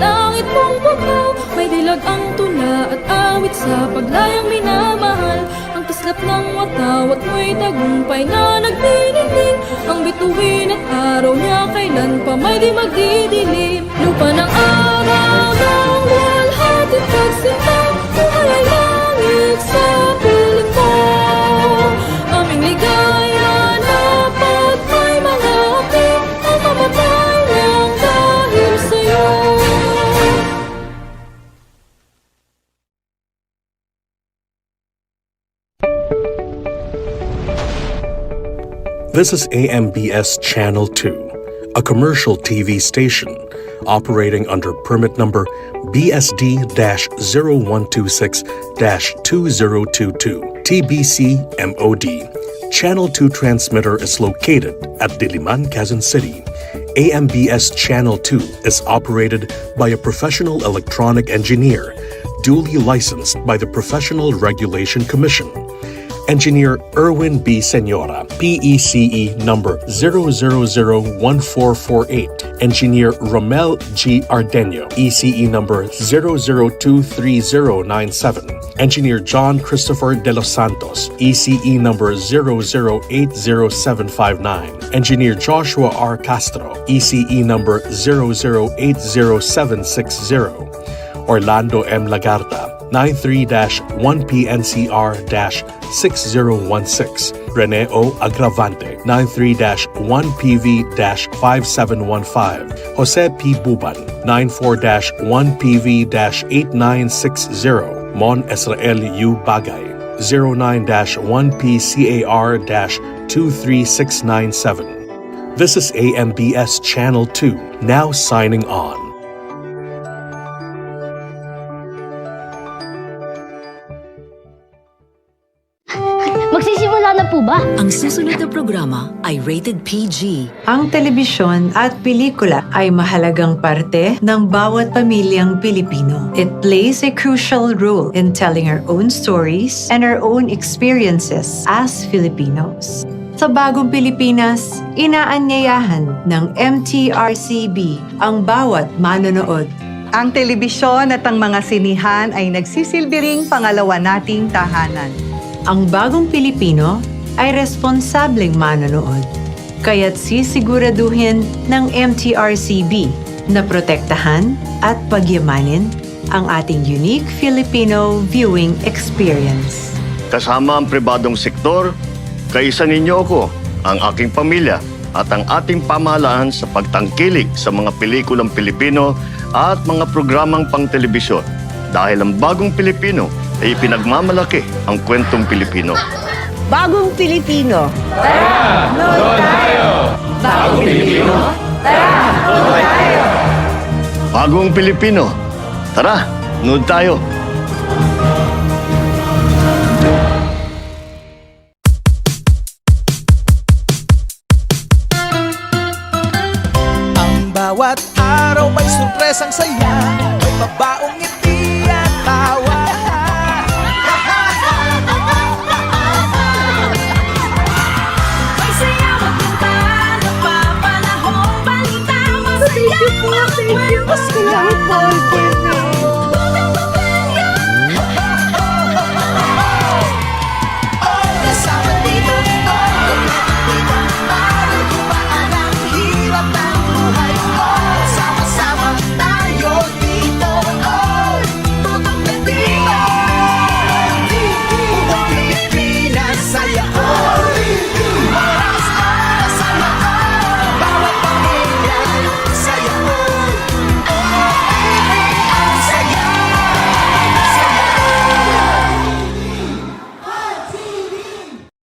langit mong bukaw. May dilag ang tula at awit sa paglayang minamahal. Ang kislap ng watawat mo'y tagumpay na nagdiniling. Ang bituin at araw niya kailan pa may di magdidilim. Lupa ng araw ng walhating pagsinta, buhay ay langit sa piling mo. Aming ligaya na pag may mga api, ang mamatay lang dahil sa'yo. This is AMBS Channel 2, a commercial TV station operating under permit number BSD-0126-2022, TBC MOD. Channel 2 transmitter is located at Diliman, Quezon City. AMBS Channel 2 is operated by a professional electronic engineer, duly licensed by the Professional Regulation Commission. Engineer Erwin B. Senora, PECE number 0001448. Engineer Romel G. Ardenio, ECE number 0023097. Engineer John Christopher De Los Santos, ECE number 0080759. Engineer Joshua R. Castro, ECE number 0080760. Orlando M. Lagarta, 93-1PNCR-6016. Rene O. Agravante, 93-1PV-5715. Jose P. Buban, 94-1PV-8960. Mon Israel U. Bagay, 09-1PCAR-23697. This is AMBS Channel 2, now signing on. Magsisimula na po ba? Ang susunod na programa ay rated PG. Ang telebisyon at pelikula ay mahalagang parte ng bawat pamilyang Pilipino. It plays a crucial role in telling our own stories and our own experiences as Filipinos. Sa bagong Pilipinas, inaanyayahan ng MTRCB ang bawat manonood. Ang telebisyon at ang mga sinihan ay nagsisilbi ring pangalawa nating tahanan. Ang bagong Pilipino ay responsableng manonood. Kaya't sisiguraduhin ng MTRCB na protektahan at pagyamanin ang ating unique Filipino viewing experience. Kasama ang pribadong sektor, kaisa ninyo ako, ang aking pamilya at ang ating pamahalaan sa pagtangkilik sa mga pelikulang Pilipino at mga programang pang-telebisyon. Dahil ang bagong Pilipino ay pinagmamalaki ang kwentong Pilipino. Bagong Pilipino. Tara, nood tayo! Bagong Pilipino, tara, nood tayo! Bagong Pilipino, tara, nood tayo! Ang bawat araw may surpresang saya, may mabaong ngiti at tawa. Thank you po. Mas kailangan po.